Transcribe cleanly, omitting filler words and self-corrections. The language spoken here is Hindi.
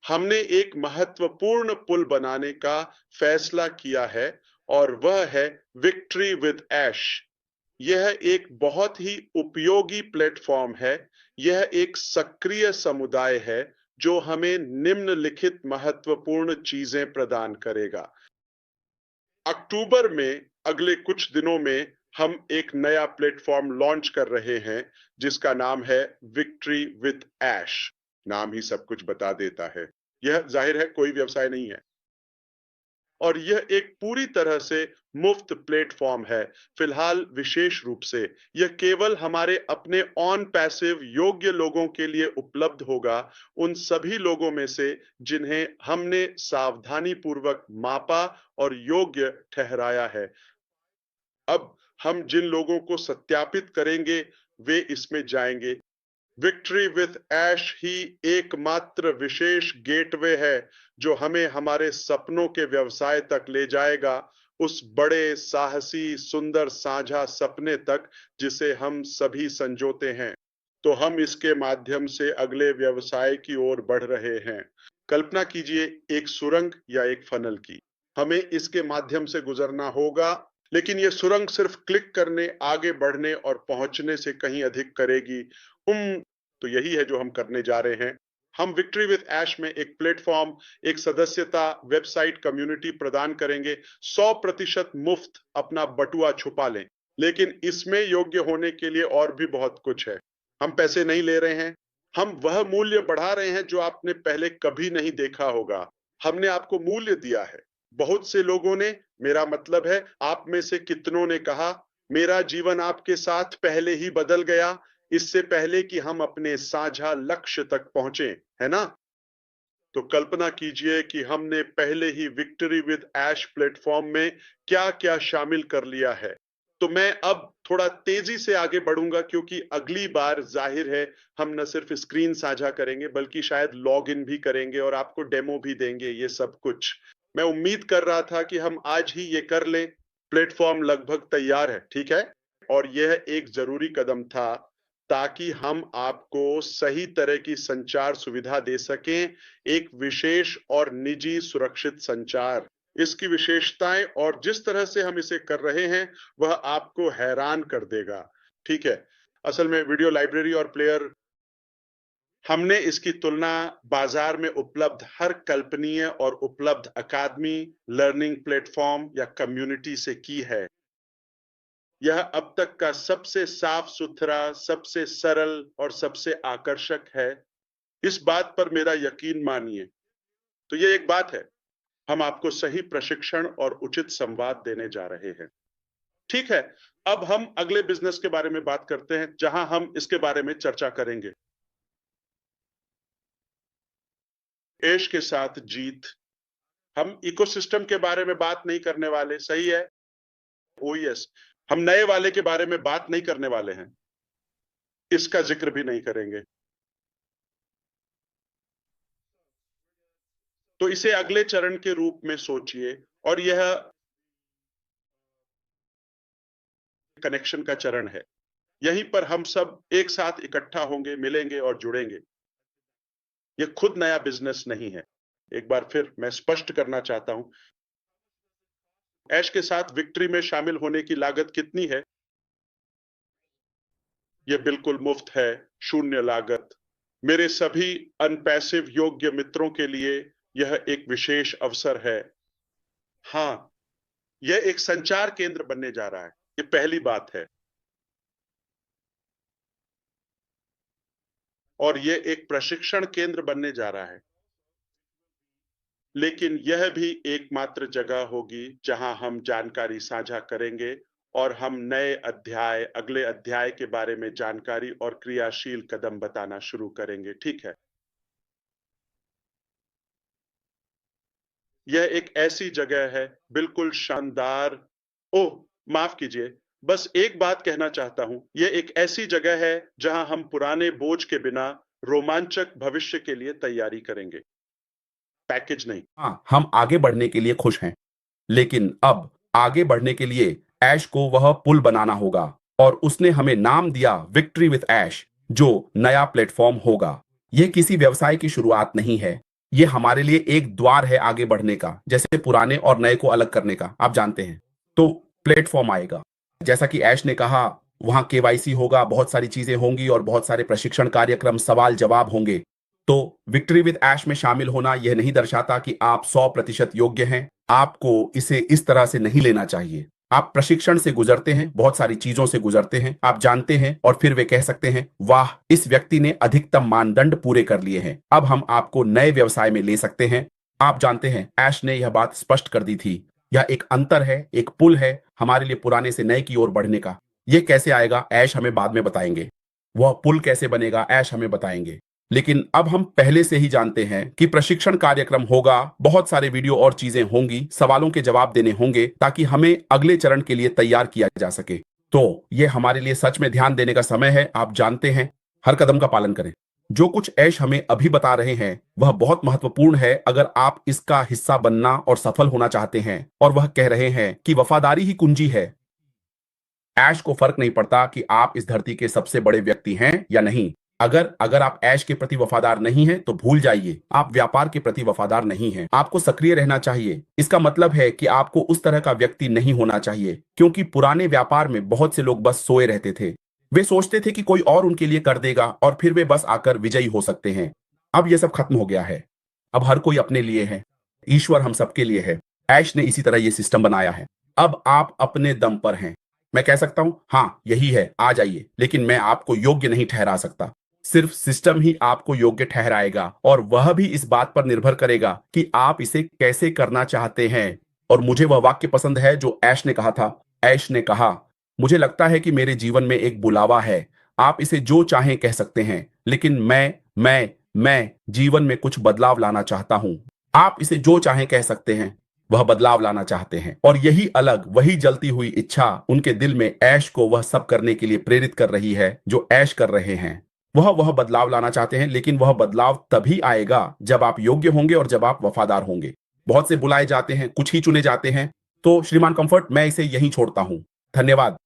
हमने एक महत्वपूर्ण पुल बनाने का फैसला किया है और वह है विक्ट्री विद ऐश। यह एक बहुत ही उपयोगी प्लेटफॉर्म है। यह एक सक्रिय समुदाय है जो हमें निम्नलिखित महत्वपूर्ण चीजें प्रदान करेगा। अक्टूबर में अगले कुछ दिनों में हम एक नया प्लेटफॉर्म लॉन्च कर रहे हैं जिसका नाम है विक्ट्री विद ऐश। नाम ही सब कुछ बता देता है। यह जाहिर है कोई व्यवसाय नहीं है और यह एक पूरी तरह से मुफ्त प्लेटफॉर्म है। फिलहाल विशेष रूप से यह केवल हमारे अपने ऑन पैसिव योग्य लोगों के लिए उपलब्ध होगा, उन सभी लोगों में से जिन्हें हमने सावधानी पूर्वक मापा और योग्य ठहराया है। अब हम जिन लोगों को सत्यापित करेंगे वे इसमें जाएंगे। विक्ट्री विद ऐश ही एकमात्र विशेष गेटवे है जो हमें हमारे सपनों के व्यवसाय तक ले जाएगा, उस बड़े साहसी सुंदर साझा सपने तक जिसे हम सभी संजोते हैं। तो हम इसके माध्यम से अगले व्यवसाय की ओर बढ़ रहे हैं। कल्पना कीजिए एक सुरंग या एक फनल की। हमें इसके माध्यम से गुजरना होगा, लेकिन यह सुरंग सिर्फ क्लिक करने, आगे बढ़ने और पहुंचने से कहीं अधिक करेगी। तो यही है जो हम करने जा रहे हैं। हम विक्ट्री विद ऐश में एक प्लेटफॉर्म, एक सदस्यता, वेबसाइट, कम्युनिटी प्रदान करेंगे। 100% मुफ्त अपना बटुआ छुपा लें, लेकिन इसमें योग्य होने के लिए और भी बहुत कुछ है। हम पैसे नहीं ले रहे हैं, हम वह मूल्य बढ़ा रहे हैं जो आपने पहले कभी नहीं देखा होगा। हमने आपको मूल्य दिया है। बहुत से लोगों ने, मेरा मतलब है आप में से कितनों ने कहा, मेरा जीवन आपके साथ पहले ही बदल गया, इससे पहले कि हम अपने साझा लक्ष्य तक पहुंचे, है ना? तो कल्पना कीजिए कि हमने पहले ही विक्ट्री विद ऐश प्लेटफॉर्म में क्या-क्या शामिल कर लिया है। तो मैं अब थोड़ा तेजी से आगे बढ़ूंगा क्योंकि अगली बार जाहिर है हम न सिर्फ स्क्रीन साझा करेंगे बल्कि शायद लॉग इन भी करेंगे और आपको डेमो भी देंगे। ये सब कुछ मैं उम्मीद कर रहा था कि हम आज ही ये कर लें। प्लेटफॉर्म लगभग तैयार है, ठीक है? और यह एक जरूरी कदम था ताकि हम आपको सही तरह की संचार सुविधा दे सकें, एक विशेष और निजी सुरक्षित संचार। इसकी विशेषताएं और जिस तरह से हम इसे कर रहे हैं वह आपको हैरान कर देगा, ठीक है? असल में वीडियो लाइब्रेरी और प्लेयर, हमने इसकी तुलना बाजार में उपलब्ध हर कल्पनीय और उपलब्ध अकादमी, लर्निंग प्लेटफॉर्म या कम्युनिटी से की है। यह अब तक का सबसे साफ सुथरा, सबसे सरल और सबसे आकर्षक है। इस बात पर मेरा यकीन मानिए। तो ये एक बात है, हम आपको सही प्रशिक्षण और उचित संवाद देने जा रहे हैं। ठीक है, अब हम अगले बिजनेस के बारे में बात करते हैं जहां हम इसके बारे में चर्चा करेंगे। ऐश के साथ जीत। हम इकोसिस्टम के बारे में बात नहीं करने वाले, सही है? ओएस, हम नए वाले के बारे में बात नहीं करने वाले हैं, इसका जिक्र भी नहीं करेंगे। तो इसे अगले चरण के रूप में सोचिए और यह कनेक्शन का चरण है। यहीं पर हम सब एक साथ इकट्ठा होंगे, मिलेंगे और जुड़ेंगे। यह खुद नया बिजनेस नहीं है। एक बार फिर मैं स्पष्ट करना चाहता हूं, ऐश के साथ विक्ट्री में शामिल होने की लागत कितनी है? यह बिल्कुल मुफ्त है, शून्य लागत। मेरे सभी अनपैसिव योग्य मित्रों के लिए यह एक विशेष अवसर है। हां, यह एक संचार केंद्र बनने जा रहा है। यह पहली बात है। और यह एक प्रशिक्षण केंद्र बनने जा रहा है। लेकिन यह भी एकमात्र जगह होगी जहां हम जानकारी साझा करेंगे और हम नए अध्याय, अगले अध्याय के बारे में जानकारी और क्रियाशील कदम बताना शुरू करेंगे, ठीक है? यह एक ऐसी जगह है, बिल्कुल शानदार। ओह, माफ कीजिए, बस एक बात कहना चाहता हूं। यह एक ऐसी जगह है जहां हम पुराने बोझ के बिना रोमांचक भविष्य के लिए तैयारी करेंगे, पैकेज नहीं। हाँ, हम आगे बढ़ने के लिए खुश हैं, लेकिन अब आगे बढ़ने के लिए ऐश को वह पुल बनाना होगा और उसने हमें नाम दिया विक्ट्री विद ऐश, जो नया प्लेटफॉर्म होगा। यह किसी व्यवसाय की शुरुआत नहीं है, ये हमारे लिए एक द्वार है आगे बढ़ने का, जैसे पुराने और नए को अलग करने का, आप जानते हैं। तो प्लेटफॉर्म आएगा, जैसा कि ऐश ने कहा, वहां केवाईसी होगा, बहुत सारी चीजें होंगी और बहुत सारे प्रशिक्षण कार्यक्रम, सवाल जवाब होंगे। तो विक्ट्री विद ऐश में शामिल होना यह नहीं दर्शाता कि आप 100% योग्य हैं। आपको इसे इस तरह से नहीं लेना चाहिए। आप प्रशिक्षण से गुजरते हैं, बहुत सारी चीजों से गुजरते हैं, आप जानते हैं, और फिर वे कह सकते हैं, वाह, इस व्यक्ति ने अधिकतम मानदंड पूरे कर लिए हैं, अब हम आपको नए व्यवसाय में ले सकते हैं। आप जानते हैं, ऐश ने यह बात स्पष्ट कर दी थी। यह एक अंतर है, एक पुल है हमारे लिए पुराने से नए की ओर बढ़ने का। यह कैसे आएगा, ऐश हमें बाद में बताएंगे। वह पुल कैसे बनेगा, ऐश हमें बताएंगे। लेकिन अब हम पहले से ही जानते हैं कि प्रशिक्षण कार्यक्रम होगा, बहुत सारे वीडियो और चीजें होंगी, सवालों के जवाब देने होंगे, ताकि हमें अगले चरण के लिए तैयार किया जा सके। तो यह हमारे लिए सच में ध्यान देने का समय है। आप जानते हैं, हर कदम का पालन करें। जो कुछ ऐश हमें अभी बता रहे हैं वह बहुत महत्वपूर्ण है अगर आप इसका हिस्सा बनना और सफल होना चाहते हैं। और वह कह रहे हैं कि वफादारी ही कुंजी है। ऐश को फर्क नहीं पड़ता कि आप इस धरती के सबसे बड़े व्यक्ति हैं या नहीं। अगर अगर आप ऐश के प्रति वफादार नहीं हैं तो भूल जाइए, आप व्यापार के प्रति वफादार नहीं हैं। आपको सक्रिय रहना चाहिए। इसका मतलब है कि आपको उस तरह का व्यक्ति नहीं होना चाहिए, क्योंकि पुराने व्यापार में बहुत से लोग बस सोए रहते थे। वे सोचते थे कि कोई और उनके लिए कर देगा और फिर वे बस आकर विजयी हो सकते हैं। अब यह सब खत्म हो गया है। अब हर कोई अपने लिए है, ईश्वर हम सबके लिए है। ऐश ने इसी तरह यह सिस्टम बनाया है। अब आप अपने दम पर हैं। मैं कह सकता हूं, हाँ यही है, आ जाइए, लेकिन मैं आपको योग्य नहीं ठहरा सकता। सिर्फ सिस्टम ही आपको योग्य ठहराएगा, और वह भी इस बात पर निर्भर करेगा कि आप इसे कैसे करना चाहते हैं। और मुझे वह वाक्य पसंद है जो ऐश ने कहा था। ऐश ने कहा, मुझे लगता है कि मेरे जीवन में एक बुलावा है। आप इसे जो चाहें कह सकते हैं, लेकिन मैं जीवन में कुछ बदलाव लाना चाहता हूं। आप इसे जो चाहें कह सकते हैं, वह बदलाव लाना चाहते हैं। और यही अलग, वही जलती हुई इच्छा उनके दिल में ऐश को वह सब करने के लिए प्रेरित कर रही है जो ऐश कर रहे हैं। वह बदलाव लाना चाहते हैं, लेकिन वह बदलाव तभी आएगा जब आप योग्य होंगे और जब आप वफादार होंगे। बहुत से बुलाए जाते हैं, कुछ ही चुने जाते हैं। तो श्रीमान कंफर्ट, मैं इसे यहीं छोड़ता हूं। धन्यवाद।